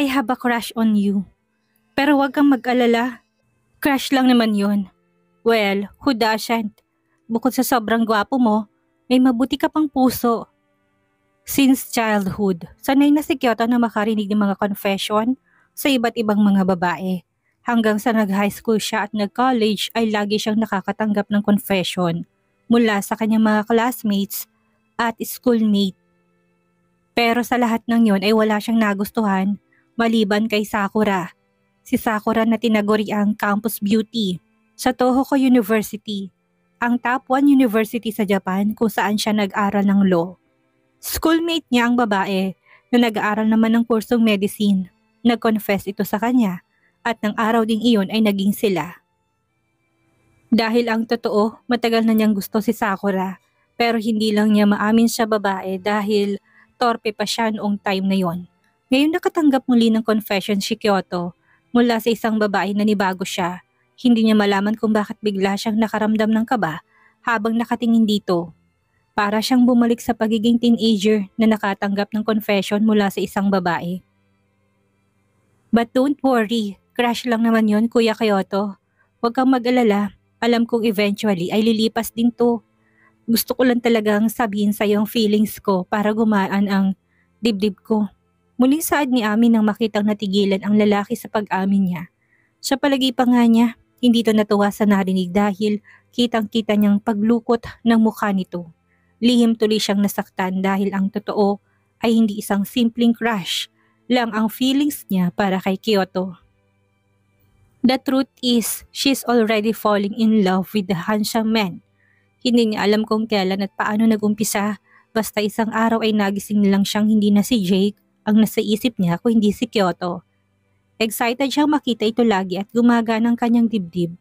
I have a crush on you. Pero wag kang mag-alala. Crush lang naman yun. Well, who doesn't? Bukod sa sobrang gwapo mo, may mabuti ka pang puso. Since childhood, sanay na si Kyoto na makarinig ng mga confession sa iba't ibang mga babae. Hanggang sa nag-high school siya at nag-college ay lagi siyang nakakatanggap ng confession mula sa kanyang mga classmates at schoolmate. Pero sa lahat ng yon ay wala siyang nagustuhan maliban kay Sakura. Si Sakura na tinaguri ang campus beauty sa Tohoku University, ang top 1 university sa Japan kung saan siya nag-aral ng law. Schoolmate niya ang babae na nag-aaral naman ng kursong medicine. Nag-confess ito sa kanya at ng araw ding iyon ay naging sila. Dahil ang totoo, matagal na niyang gusto si Sakura pero hindi lang niya maamin sa babae dahil torpe pa siya noong time na yon. Ngayon nakatanggap muli ng confession si Kyoto mula sa isang babae na nibago siya. Hindi niya malaman kung bakit bigla siyang nakaramdam ng kaba habang nakatingin dito. Para siyang bumalik sa pagiging teenager na nakatanggap ng confession mula sa isang babae. But don't worry, crush lang naman yon, Kuya Kyoto. Huwag kang mag-alala, alam kong eventually ay lilipas din to. Gusto ko lang talagang sabihin sa yung feelings ko para gumaan ang dibdib ko. Muling saad ni Ami nang makitang natigilan ang lalaki sa pag-amin niya. Sa palagi pa nga niya, hindi to natuwa sa narinig dahil kitang-kita niyang paglukot ng mukha nito. Lihim tuloy siyang nasaktan dahil ang totoo ay hindi isang simpleng crush lang ang feelings niya para kay Kyoto. The truth is, she's already falling in love with the handsome man. Hindi niya alam kung kailan at paano nag-umpisa, basta isang araw ay nagising lang siyang hindi na si Jake ang nasa isip niya kung hindi si Kyoto. Excited siyang makita ito lagi at gumagana ang kanyang dibdib.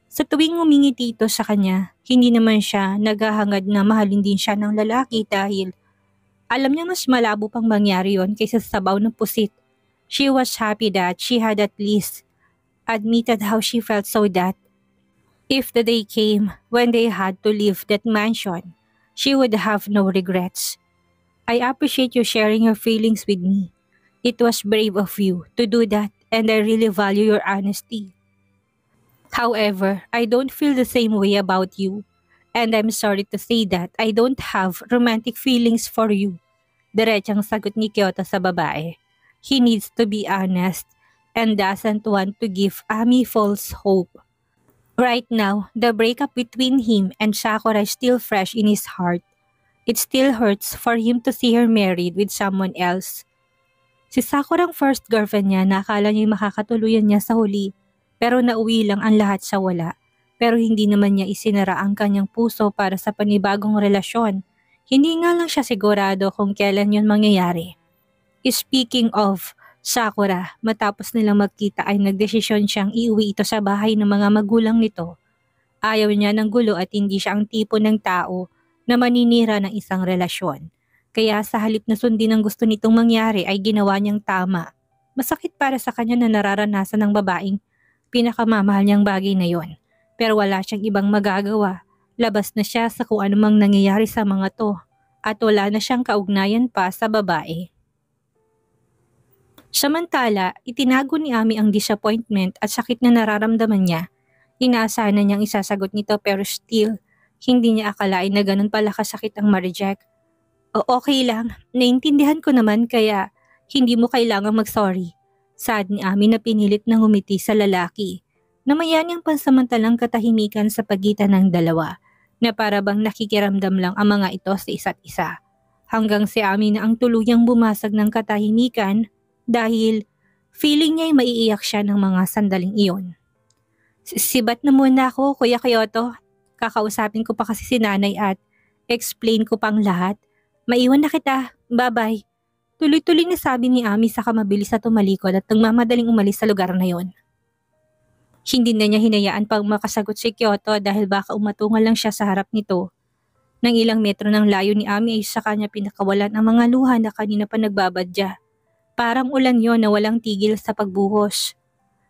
Sa tuwing ngumingiti ito sa kanya, hindi naman siya naghahangad na mahalin din siya ng lalaki dahil alam niya mas malabo pang mangyari yon kaysa sa sabaw ng pusit. She was happy that she had at least admitted how she felt so that if the day came when they had to leave that mansion, she would have no regrets. I appreciate you sharing your feelings with me. It was brave of you to do that and I really value your honesty. However, I don't feel the same way about you. And I'm sorry to say that I don't have romantic feelings for you. Diretsang sagot ni Kyoto sa babae. He needs to be honest and doesn't want to give Ami false hope. Right now, the breakup between him and Sakura is still fresh in his heart. It still hurts for him to see her married with someone else. Si Sakura ang first girlfriend niya na akala niya makakatuluyan niya sa huli. Pero nauwi lang ang lahat sa wala. Pero hindi naman niya isinara ang kanyang puso para sa panibagong relasyon. Hindi nga lang siya sigurado kung kailan yun mangyayari. Speaking of Sakura, matapos nilang magkita ay nagdesisyon siyang iuwi ito sa bahay ng mga magulang nito. Ayaw niya ng gulo at hindi siya ang tipo ng tao na maninira ng isang relasyon. Kaya sa halip na sundin ang gusto nitong mangyari ay ginawa niyang tama. Masakit para sa kanya na nararanasan ng babaeng pinakamamahal niyang bagay na yon. Pero wala siyang ibang magagawa. Labas na siya sa kung anumang nangyayari sa mga to. At wala na siyang kaugnayan pa sa babae. Samantala, itinago ni Ami ang disappointment at sakit na nararamdaman niya. Inaasahan na niyang isasagot nito pero still, hindi niya akalain na ganun pala kasakit ang ma-reject. O okay lang, naintindihan ko naman kaya hindi mo kailangang mag-sorry. Sad ni Ami na pinilit na ngumiti sa lalaki. Namayan niyang pansamantalang katahimikan sa pagitan ng dalawa na para bang nakikiramdam lang ang mga ito sa isa't isa. Hanggang si Ami na ang tuluyang bumasag ng katahimikan dahil feeling niya ay maiiyak siya ng mga sandaling iyon. Sibat na muna ako, Kuya Kyoto. Kakausapin ko pa kasi si nanay at explain ko pang lahat. Maiwan na kita. Bye-bye. Tuloy-tuloy na sabi ni Ami saka mabilis na tumalikod at nagmamadaling umalis sa lugar na yon. Hindi na niya hinayaan pang makasagot si Kyoto dahil baka umatungal lang siya sa harap nito. Nang ilang metro ng layo ni Ami ay sa kanya pinakawalan ang mga luha na kanina pa nagbabadya. Parang ulan yon na walang tigil sa pagbuhos.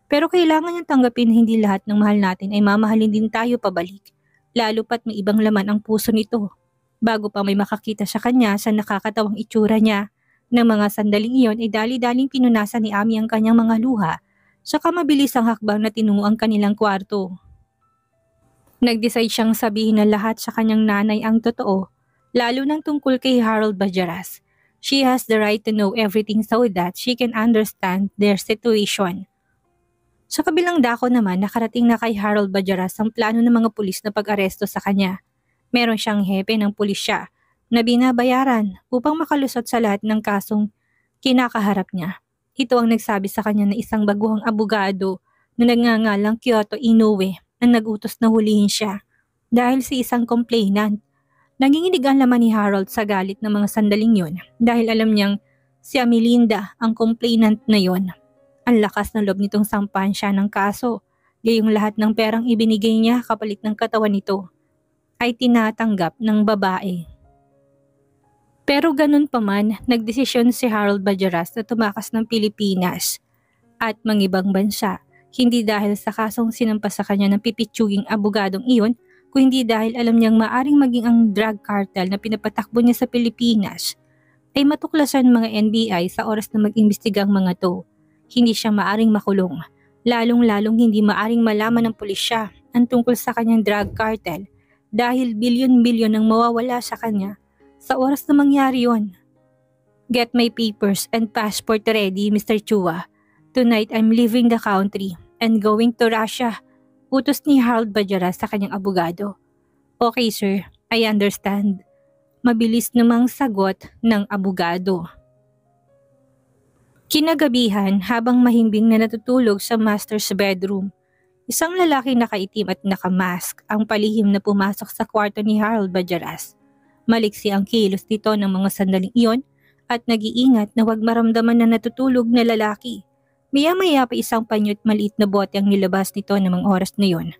Pero kailangan niyang tanggapin na hindi lahat ng mahal natin ay mamahalin din tayo pabalik. Lalo pat may ibang laman ang puso nito. Bago pa may makakita sa kanya sa nakakatawang itsura niya, Ng mga sandaling iyon ay dali-daling pinunasan ni Ami ang kanyang mga luha, saka mabilis ang hakbang na tinungo ang kanilang kwarto. Nag-decide siyang sabihin na lahat sa kanyang nanay ang totoo, lalo nang tungkol kay Harold Bajaras. She has the right to know everything so that she can understand their situation. Sa kabilang dako naman, nakarating na kay Harold Bajaras ang plano ng mga pulis na pag-aresto sa kanya. Meron siyang hepe ng pulisya na binabayaran upang makalusot sa lahat ng kasong kinakaharap niya. Ito ang nagsabi sa kanya na isang baguhang abogado na nagngangalang Kyoto Inoue ang nag-utos na hulihin siya dahil si isang complainant. Nanginginig ang laman ni Harold sa galit ng mga sandaling yun dahil alam niyang si Amelinda ang complainant na yon. Ang lakas ng loob nitong sampahan siya ng kaso, gayong lahat ng perang ibinigay niya kapalit ng katawan nito ay tinatanggap ng babae. Pero ganun pa man, nagdesisyon si Harold Bajaras na tumakas ng Pilipinas at mangibang bansa, hindi dahil sa kasong sinampa sa kanya ng pipitsuging abogadong iyon, kundi dahil alam niyang maaring maging ang drug cartel na pinapatakbo niya sa Pilipinas ay matuklasan mga NBI sa oras na mag-imbestiga ang mga to. Hindi siya maaring makulong, lalong-lalong hindi maaring malaman ng pulisya ang tungkol sa kanyang drug cartel dahil bilyon-bilyon ang mawawala sa kanya sa oras na mangyari yon. Get my papers and passport ready, Mr. Chua. Tonight I'm leaving the country and going to Russia. Utos ni Harold Bajaras sa kanyang abogado. Okay sir, I understand. Mabilis namang sagot ng abogado. Kinagabihan, habang mahimbing na natutulog sa master's bedroom, isang lalaki nakaitim at nakamask ang palihim na pumasok sa kwarto ni Harold Bajaras. Maliksi ang kilos nito ng mga sandaling iyon at nag-iingat na huwag maramdaman na natutulog na lalaki. Maya-maya pa isang panyo at maliit na bote ang nilabas nito ng mga oras na iyon.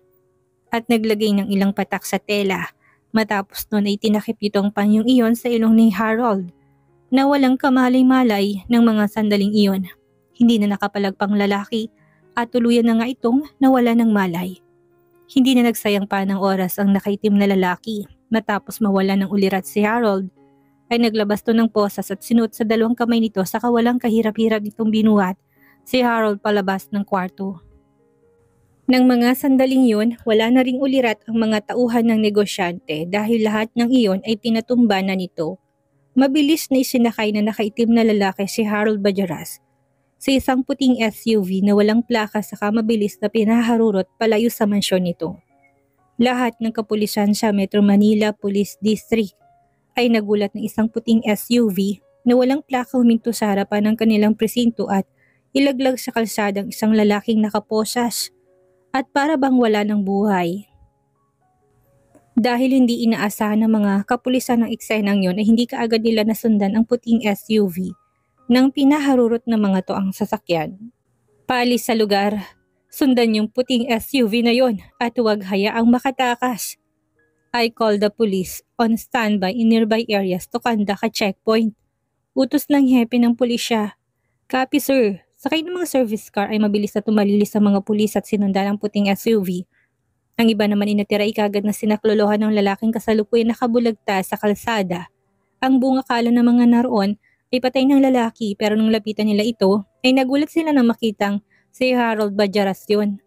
At naglagay ng ilang patak sa tela. Matapos nun ay tinakip nito ang panyong iyon sa ilong ni Harold na walang kamalay-malay ng mga sandaling iyon. Hindi na nakapalagpang lalaki at tuluyan na nga itong nawala ng malay. Hindi na nagsayang pa ng oras ang nakaitim na lalaki. Matapos mawala ng ulirat si Harold, ay naglabas to ng posas at sinuot sa dalawang kamay nito sa kawalang kahirap-hirap nitong binuhat si Harold palabas ng kwarto. Nang mga sandaling yun, wala na ring ulirat ang mga tauhan ng negosyante dahil lahat ng iyon ay tinatumba na nito. Mabilis na isinakay na nakaitim na lalaki si Harold Bajaras sa isang puting SUV na walang plaka saka mabilis na pinaharurot palayo sa mansyon nito. Lahat ng kapulisan sa Metro Manila Police District ay nagulat ng isang puting SUV na walang plaka huminto sa harapan ng kanilang presinto at ilaglag sa kalsadang isang lalaking nakaposas at para bang wala ng buhay. Dahil hindi inaasahan ng mga kapulisan ng eksenang yon ay hindi kaagad nila nasundan ang puting SUV nang pinaharurot ng mga to ang sasakyan. Paalis sa lugar, sundan yung puting SUV na yon at huwag hayaang makatakas. I call the police on standby in nearby areas to conduct a checkpoint. Utos ng hepe ng pulisya. Copy sir, sakay ng mga service car ay mabilis na tumalilis sa mga pulis at sinundan ang puting SUV. Ang iba naman inatira ikagad na sinaklolohan ng lalaking kasalukuyan nakabulagta sa kalsada. Ang buong akala ng mga naroon ay patay ng lalaki pero nung lapitan nila ito ay nagulat sila nang makitang si Harold Bajaras yun.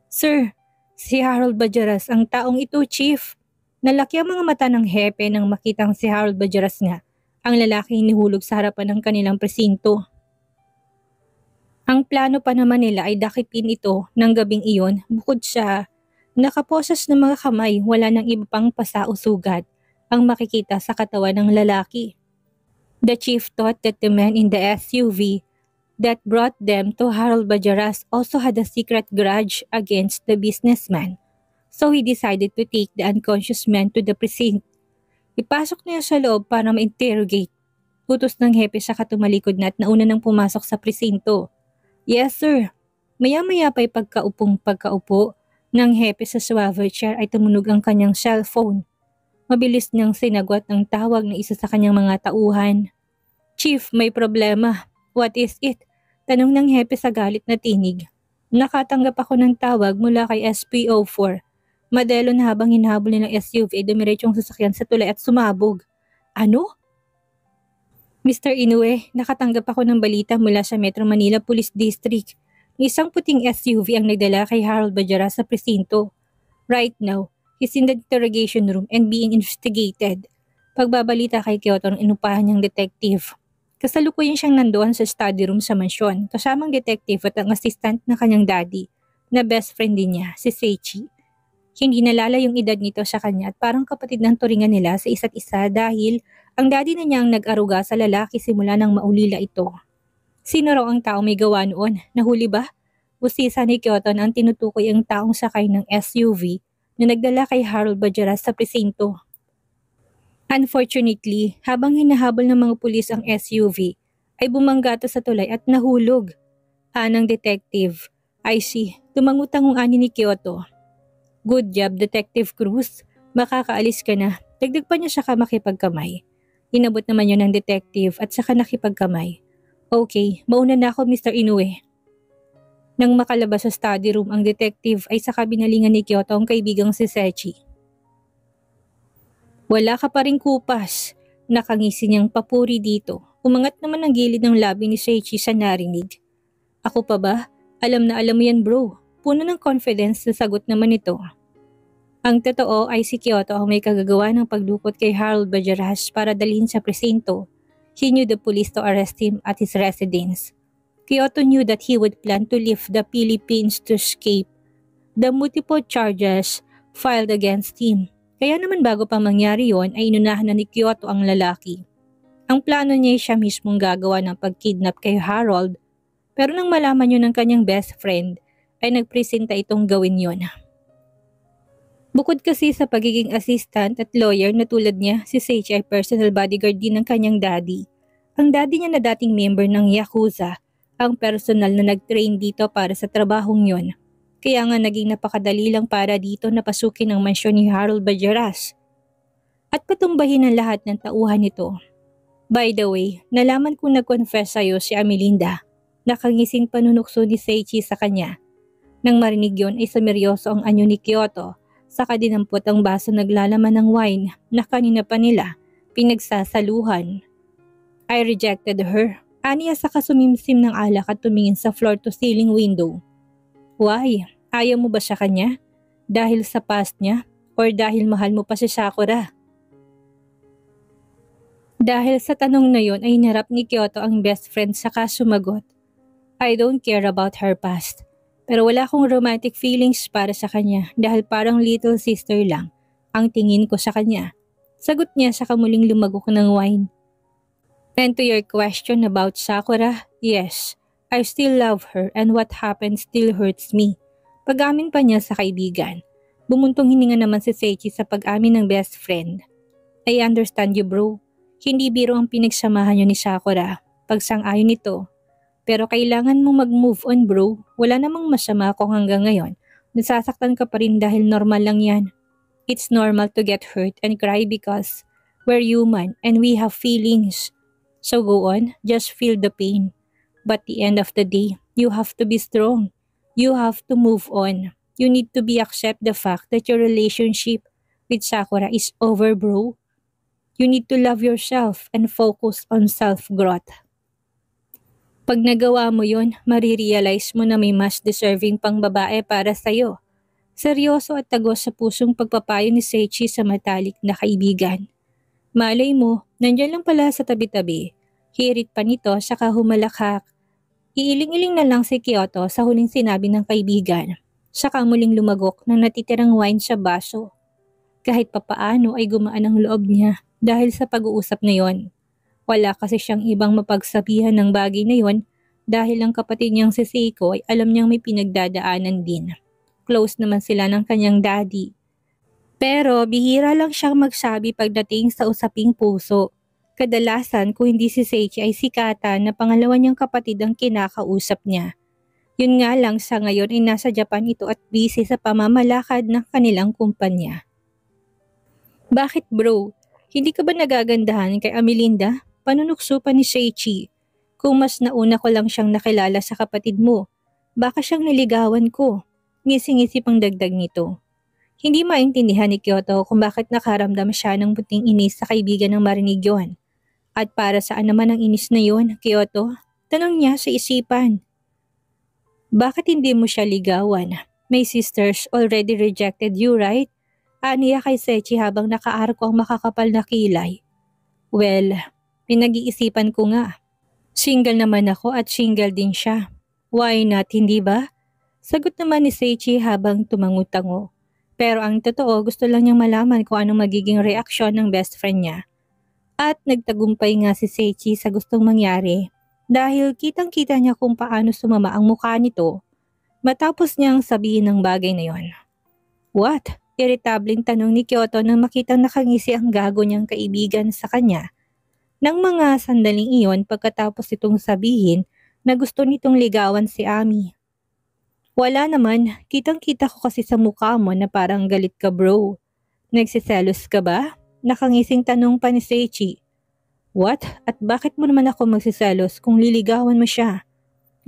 Sir, si Harold Bajaras ang taong ito, Chief. Nalaki ang mga mata ng hepe nang makitang si Harold Bajaras nga. Ang lalaki hinihulog sa harapan ng kanilang presinto. Ang plano pa naman nila ay dakipin ito ng gabing iyon bukod sa nakaposas ng mga kamay, wala nang iba pang pasa o sugat ang makikita sa katawan ng lalaki. The chief thought that the man in the SUV that brought them to Harold Bajaras also had a secret grudge against the businessman. So he decided to take the unconscious man to the precinct. Ipasok niya sa loob para ma-interrogate. Utos ng hepe sa katumalikod na at nauna nang pumasok sa presinto. Yes sir. Maya-maya pa'y pagkaupo ng hepe sa swabber chair ay tumunog ang kanyang cellphone. Mabilis niyang sinagot ng tawag ng isa sa kanyang mga tauhan. Chief, may problema. What is it? Tanong ng hepe sa galit na tinig. Nakatanggap ako ng tawag mula kay SPO4. Madelon habang hinahabol nilang SUV ay dumiretsyong sasakyan sa tulay at sumabog. Ano? Mr. Inoue, nakatanggap ako ng balita mula sa Metro Manila Police District. Isang puting SUV ang nagdala kay Harold Bajara sa presinto. Right now, he's in the interrogation room and being investigated. Pagbabalita kay Kyoto ng inupahan niyang detective. Kasalukuyan siyang nandoon sa study room sa mansyon, kasamang detective at ang assistant na kanyang daddy, na best friend din niya, si Seichi. Hindi nalala yung edad nito sa kanya at parang kapatid ng turingan nila sa isa't isa dahil ang daddy na niya ang nag-aruga sa lalaki simula nang maulila ito. Sino raw ang tao may gawa noon? Nahuli ba? Usisa ni Kyoto na ang tinutukoy ang taong sakay ng SUV na nagdala kay Harold Bajara sa presinto. Unfortunately, habang hinahabol ng mga pulis ang SUV, ay bumangga ito sa tulay at nahulog. Anang detective. I see, tumangutang ang ani ni Kyoto. Good job, Detective Cruz. Makakaalis ka na. Dagdag pa niya siya makipagkamay. Inabot naman yun ng detective at saka nakipagkamay. Okay, mauna na ako Mr. Inoue. Nang makalabas sa study room ang detective ay saka binalingan ni Kyoto ang kaibigang si Seichi. Wala ka pa rin kupas. Nakangisi niyang papuri dito. Umangat naman ang gilid ng labi ni Seichi sa narinig. Ako pa ba? Alam na alam mo yan bro. Puno ng confidence na sagot naman ito. Ang totoo ay si Kyoto ang may kagagawa ng pagdukot kay Harold Bajaras para dalhin sa presinto. He knew the police to arrest him at his residence. Kyoto knew that he would plan to leave the Philippines to escape the multiple charges filed against him. Kaya naman bago pa mangyari yon ay inunahan na ni Kyoto ang lalaki. Ang plano niya ay siya mismong gagawa ng pagkidnap kay Harold, pero nang malaman yun ng kanyang best friend ay nagpresenta itong gawin yon. Bukod kasi sa pagiging assistant at lawyer na tulad niya, si Seichi ay personal bodyguard din ng kanyang daddy. Ang daddy niya na dating member ng Yakuza, ang personal na nag-train dito para sa trabahong yon. Kaya nga naging napakadali lang para dito na pasukin ang mansyon ni Harold Bajaras. At patumbahin ang lahat ng tauhan nito. By the way, nalaman kong nag-confess sa'yo si Amelinda. Nakangising panunukso ni Seichi sa kanya. Nang marinig yon ay sumeryoso ang anyo ni Kyoto. Saka dinampot ang baso naglalaman ng wine na kanina pa nila pinagsasaluhan. I rejected her. Aniya saka sumimsim ng alak at tumingin sa floor-to-ceiling window. Why? Ayaw mo ba siya kanya? Dahil sa past niya? Or dahil mahal mo pa si Sakura? Dahil sa tanong na yon ay inarap ni Kyoto ang best friend saka sumagot. I don't care about her past. Pero wala akong romantic feelings para sa kanya dahil parang little sister lang ang tingin ko sa kanya. Sagot niya sa kamuling lumagok ng wine. And to your question about Sakura, yes, I still love her and what happened still hurts me. Pag-amin pa niya sa kaibigan. Bumuntong hininga naman si Seichi sa pag-amin ng best friend. I understand you bro. Hindi biro ang pinagsamahan niyo ni Sakura. Pagsang-ayon nito. Pero kailangan mo mag-move on bro. Wala namang masama kung hanggang ngayon. Nasasaktan ka pa rin dahil normal lang yan. It's normal to get hurt and cry because we're human and we have feelings. So go on, just feel the pain. But the end of the day, you have to be strong. You have to move on. You need to accept the fact that your relationship with Sakura is over bro. You need to love yourself and focus on self-growth. Pag nagawa mo yon, marirealize mo na may mas deserving pang babae para sa'yo. Seryoso at tagos sa pusong pagpapayo ni Seichi sa matalik na kaibigan. Malay mo, nandyan lang pala sa tabi-tabi. Hirit pa nito saka humalakhak. Iiling-iling na lang si Kyoto sa huling sinabi ng kaibigan. Saka muling lumagok ng natitirang wine sa baso. Kahit papaano ay gumaan ang loob niya dahil sa pag-uusap na yon. Wala kasi siyang ibang mapagsabihan ng bagay na yon dahil ang kapatid niyang si Seiko ay alam niyang may pinagdadaanan din. Close naman sila ng kanyang daddy. Pero bihira lang siyang magsabi pagdating sa usaping puso. Kadalasan kung hindi si Seichi ay si Kata na pangalawa niyang kapatid ang kinakausap niya. Yun nga lang sa ngayon ay nasa Japan ito at busy sa pamamalakad ng kanilang kumpanya. Bakit bro? Hindi ka ba nagagandahan kay Amelinda? Panunukso pa ni Seichi. Kung mas nauna ko lang siyang nakilala sa kapatid mo, baka siyang niligawan ko. Ngisi-ngisi pang dagdag nito. Hindi maintindihan ni Kyoto kung bakit nakaramdam siya ng puting inis sa kaibigan ng marinig yon. At para saan naman ang inis na yun, Kyoto? Tanong niya sa isipan. Bakit hindi mo siya ligawan? May sisters already rejected you, right? Aniya kay Sechi habang nakaarko ang makakapal na kilay. Well, pinag-iisipan ko nga. Single naman ako at single din siya. Why not, hindi ba? Sagot naman ni Sechi habang tumangutango. Pero ang totoo, gusto lang niyang malaman kung anong magiging reaksyon ng best friend niya. At nagtagumpay nga si Sechi sa gustong mangyari dahil kitang-kita niya kung paano sumama ang mukha nito matapos niyang sabihin ng bagay na yon. What? Iritableng tanong ni Kyoto nang makitang nakangisi ang gago niyang kaibigan sa kanya. Nang mga sandaling iyon pagkatapos itong sabihin na gusto nitong ligawan si Ami. Wala naman, kitang-kita ko kasi sa mukha mo na parang galit ka bro. Nagsiselos ka ba? Nakangising tanong pa ni Sechi. What? At bakit mo naman ako magsiselos kung liligawan mo siya?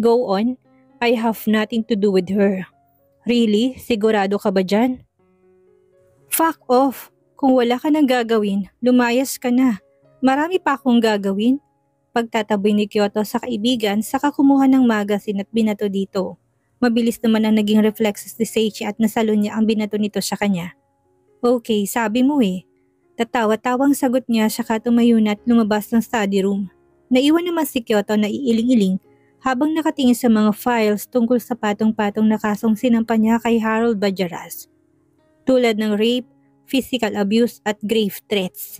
Go on, I have nothing to do with her. Really? Sigurado ka ba dyan? Fuck off! Kung wala ka nang gagawin, lumayas ka na. Marami pa akong gagawin. Pagtataboy ni Kyoto sa kaibigan saka kumuha ng magazine at binato dito. Mabilis naman ang naging reflexes ni Sechi at nasalo niya ang binato nito sa kanya. Okay, sabi mo eh. Tatawa-tawang sagot niya saka tumayo na at lumabas ng study room. Naiwan naman si Kyoto na iiling-iling habang nakatingin sa mga files tungkol sa patong-patong na kasong sinampa niya kay Harold Bajaras. Tulad ng rape, physical abuse at grave threats.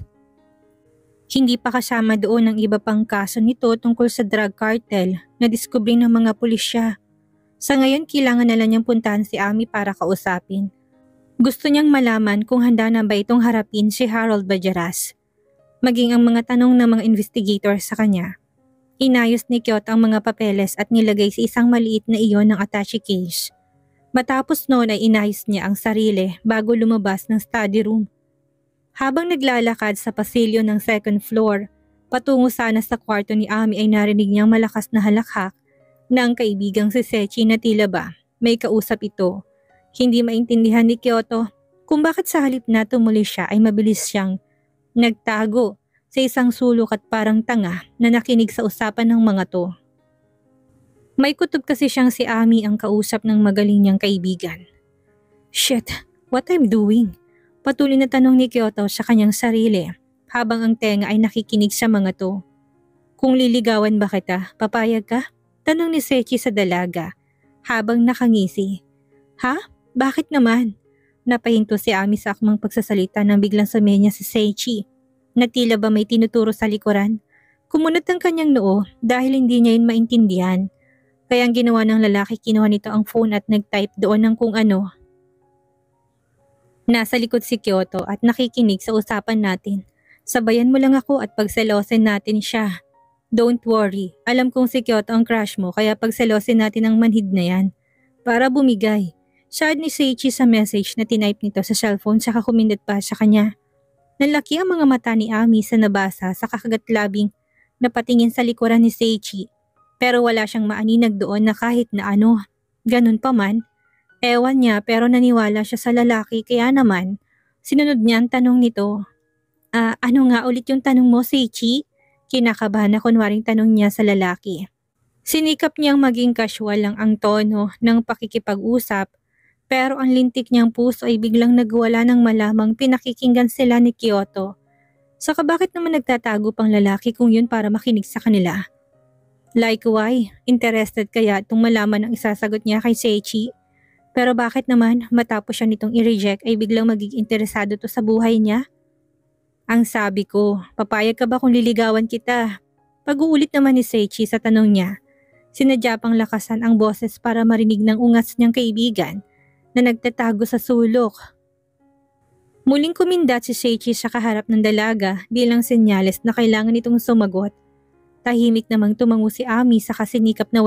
Hindi pa kasama doon ang iba pang kaso nito tungkol sa drug cartel na diskubring ng mga pulisya. Sa ngayon kailangan na lang niyang puntahan si Ami para kausapin. Gusto niyang malaman kung handa na ba itong harapin si Harold Bajaras. Maging ang mga tanong ng mga investigator sa kanya. Inayos ni Kyoto ang mga papeles at nilagay sa isang maliit na iyon ng attache case. Matapos noon ay inayos niya ang sarili bago lumabas ng study room. Habang naglalakad sa pasilyo ng second floor, patungo sana sa kwarto ni Ami ay narinig niyang malakas na halakhak na ang kaibigang si Sechi na tila ba may kausap ito. Hindi maintindihan ni Kyoto kung bakit sa halip na tumuli siya ay mabilis siyang nagtago sa isang sulok at parang tanga na nakinig sa usapan ng mga to. May kutob kasi siyang si Ami ang kausap ng magaling niyang kaibigan. Shit, what I'm doing? Patuloy na tanong ni Kyoto sa kanyang sarili habang ang tenga ay nakikinig sa mga to. Kung liligawan ba kita, papayag ka? Tanong ni Sechi sa dalaga habang nakangisi. Ha? Bakit naman? Napahinto si Ami sa akmang pagsasalita nang biglang sabihin niya si Sechi na tila ba may tinuturo sa likuran. Kumunot ang kanyang noo dahil hindi niya yun maintindihan. Kaya ang ginawa ng lalaki, kinuha nito ang phone at nag-type doon ng kung ano. Nasa likod si Kyoto at nakikinig sa usapan natin. Sabayan mo lang ako at pagselosin natin siya. Don't worry, alam kong si Kyoto ang crush mo kaya pagselosin natin ang manhid na yan. Para bumigay. Saad ni Seichi sa message na tinype nito sa cellphone saka kumindot pa sa kanya. Nalaki ang mga mata ni Ami sa nabasa sa kakagat-labing napatingin sa likuran ni Seichi. Pero wala siyang maaninag doon na kahit na ano. Ganun pa man. Ewan niya pero naniwala siya sa lalaki kaya naman sinunod niya ang tanong nito. Ano nga ulit yung tanong mo, Seichi? Kinakabahan na kunwaring tanong niya sa lalaki. Sinikap niyang maging casual lang ang tono ng pakikipag-usap pero ang lintik niyang puso ay biglang nagwala ng malamang pinakikinggan sila ni Kyoto. Saka bakit naman nagtatago pang lalaki kung yun para makinig sa kanila? Like why? Interested kaya itong malaman ang isasagot niya kay Seichi? Pero bakit naman matapos siya nitong i-reject ay biglang magiging interesado to sa buhay niya? Ang sabi ko, papayag ka ba kung liligawan kita? Pag-uulit naman ni Seichi sa tanong niya. Sinadya pang lakasan ang boses para marinig ng ungas niyang kaibigan na nagtatago sa sulok. Muling kumindat si Seichi sa kaharap ng dalaga bilang senyales na kailangan itong sumagot. Tahimik namang tumango si Ami sa kasinikap na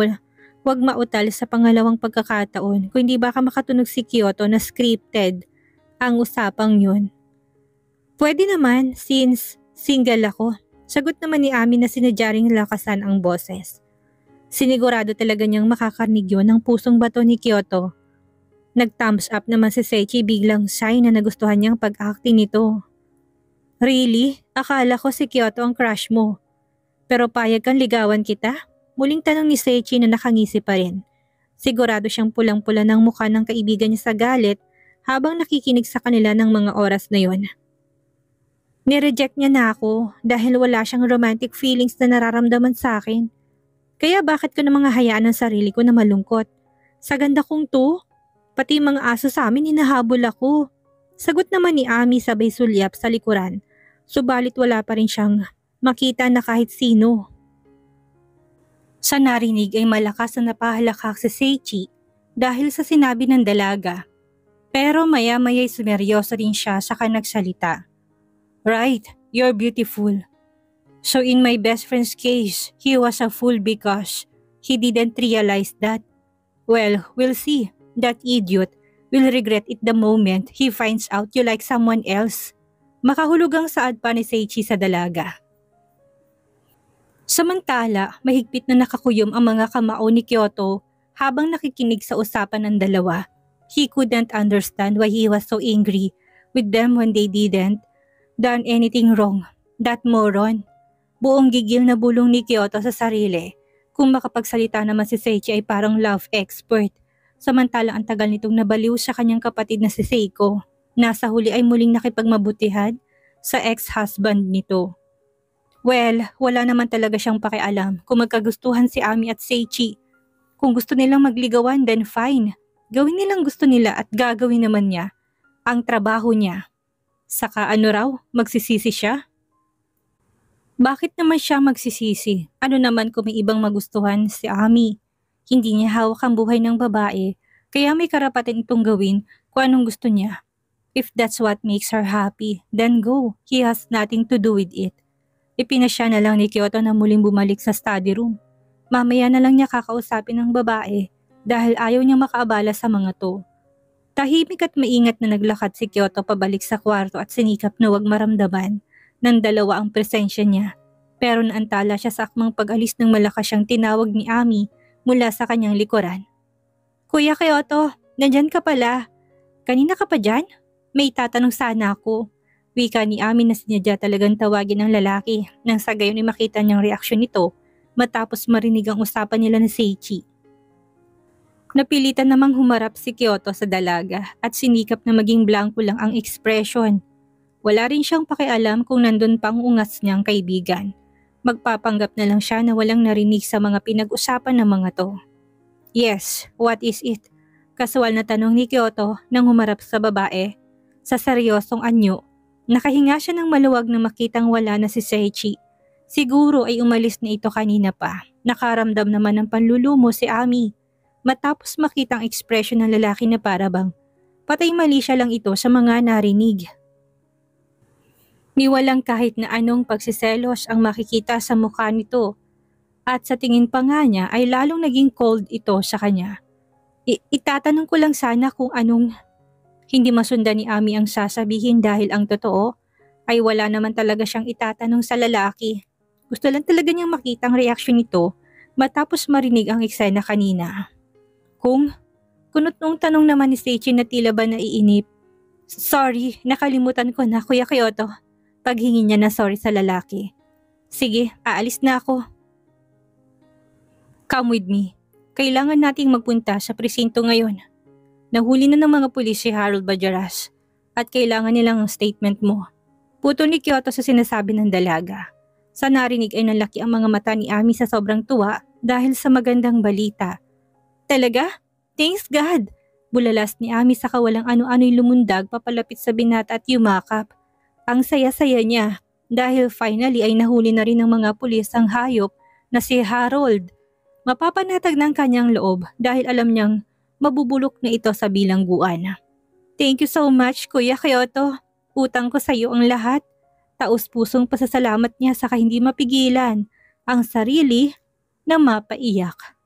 wag mautal sa pangalawang pagkakataon kung hindi baka makatunog si Kyoto na scripted ang usapang yun. Pwede naman since single ako. Sagot naman ni Ami na sinadya ring lakasan ang boses. Sinigurado talaga niyang makakarinig yun ng pusong bato ni Kyoto. Nag-thumbs up naman si Seichi biglang shy na nagustuhan niyang pag-acting nito. Really? Akala ko si Kyoto ang crush mo. Pero payag kang ligawan kita? Muling tanong ni Seichi na nakangisi pa rin. Sigurado siyang pulang-pula ng mukha ng kaibigan niya sa galit habang nakikinig sa kanila ng mga oras na yon. Nireject niya na ako dahil wala siyang romantic feelings na nararamdaman sa akin. Kaya bakit ko namang hayaan ang sarili ko na malungkot? Sa ganda kong to, pati mga aso sa amin hinahabol ako. Sagot naman ni Ami sabay sulyap sa likuran, subalit wala pa rin siyang makita na kahit sino. Sa narinig ay malakas na napahalakak si Seichi dahil sa sinabi ng dalaga. Pero maya-maya'y sumeryoso rin siya saka nagsalita. Right, you're beautiful. So in my best friend's case, he was a fool because he didn't realize that. Well, we'll see. That idiot will regret it the moment he finds out you like someone else. Makahulugang saad pa ni Seichi sa dalaga. Samantala, mahigpit na nakakuyom ang mga kamao ni Kyoto habang nakikinig sa usapan ng dalawa. He couldn't understand why he was so angry with them when they didn't done anything wrong. That moron. Buong gigil na bulong ni Kyoto sa sarili. Kung makapagsalita naman si Seichi ay parang love expert. Samantala ang tagal nitong nabaliw sa kanyang kapatid na si Seiko. Nasa huli ay muling nakipagmabutihan sa ex-husband nito. Well, wala naman talaga siyang pakialam kung magkagustuhan si Ami at Seichi. Kung gusto nilang magligawan, then fine. Gawin nilang gusto nila at gagawin naman niya ang trabaho niya. Saka ano raw, magsisisi siya? Bakit naman siya magsisisi? Ano naman kung may ibang magustuhan si Ami? Hindi niya hawak ang buhay ng babae, kaya may karapatan itong gawin kung anong gusto niya. If that's what makes her happy, then go. He has nothing to do with it. Ipinasya na lang ni Kyoto na muling bumalik sa study room. Mamaya na lang niya kakausapin ng babae dahil ayaw niya makaabala sa mga to. Tahimik at maingat na naglakad si Kyoto pabalik sa kwarto at sinikap na wag maramdaman ng dalawa ang presensya niya. Pero naantala siya sa akmang pag-alis ng malakas siyang tinawag ni Ami mula sa kanyang likuran. Kuya Kyoto, nandyan ka pala. Kanina ka pa dyan? May tatanong sana ako. Wika ni Ami na sinadya talagang tawagin ng lalaki nang sa gayon ay makita niyang reaksyon nito matapos marinig ang usapan nila ni Seichi. Napilitan namang humarap si Kyoto sa dalaga at sinikap na maging blanco lang ang ekspresyon. Wala rin siyang pakialam kung nandun pang ungas niyang kaibigan. Magpapanggap na lang siya na walang narinig sa mga pinag-usapan ng mga to. Yes, what is it? Kasual na tanong ni Kyoto nang humarap sa babae. Sa seryosong anyo, nakahinga siya ng maluwag na makitang wala na si Seichi. Siguro ay umalis na ito kanina pa. Nakaramdam naman ng panlulumo si Ami. Matapos makita ang ekspresyon ng lalaki na parabang patay mali siya lang ito sa mga narinig. Ni walang kahit na anong pagsiselos ang makikita sa mukha nito at sa tingin pa nga niya ay lalong naging cold ito sa kanya. Itatanong ko lang sana kung anong hindi masundan ni Ami ang sasabihin dahil ang totoo ay wala naman talaga siyang itatanong sa lalaki. Gusto lang talaga niyang makita ang reaksyon nito matapos marinig ang eksena kanina. Kunot nung tanong naman ni Seichi na tila ba naiinip. Sorry, nakalimutan ko na Kuya Kyoto. Paghingi niya na sorry sa lalaki. Sige, aalis na ako. Come with me. Kailangan nating magpunta sa presinto ngayon. Nahuli na ng mga pulis si Harold Bajaras at kailangan nilang ang statement mo. Puto ni Kyoto sa sinasabi ng dalaga. Sa narinig ay nalaki ang mga mata ni Ami sa sobrang tuwa dahil sa magandang balita. Talaga? Thanks God! Bulalas ni Ami sa kawalang ano-ano'y lumundag papalapit sa binata at yumakap. Ang saya-saya niya dahil finally ay nahuli na rin ng mga pulis ang hayop na si Harold. Mapapanatag ng kanyang loob dahil alam niyang mabubulok na ito sa bilangguan. Thank you so much Kuya Kyoto. Utang ko sa iyo ang lahat. Taos-pusong pasasalamat niya sa hindi mapigilan ang sarili na mapaiyak.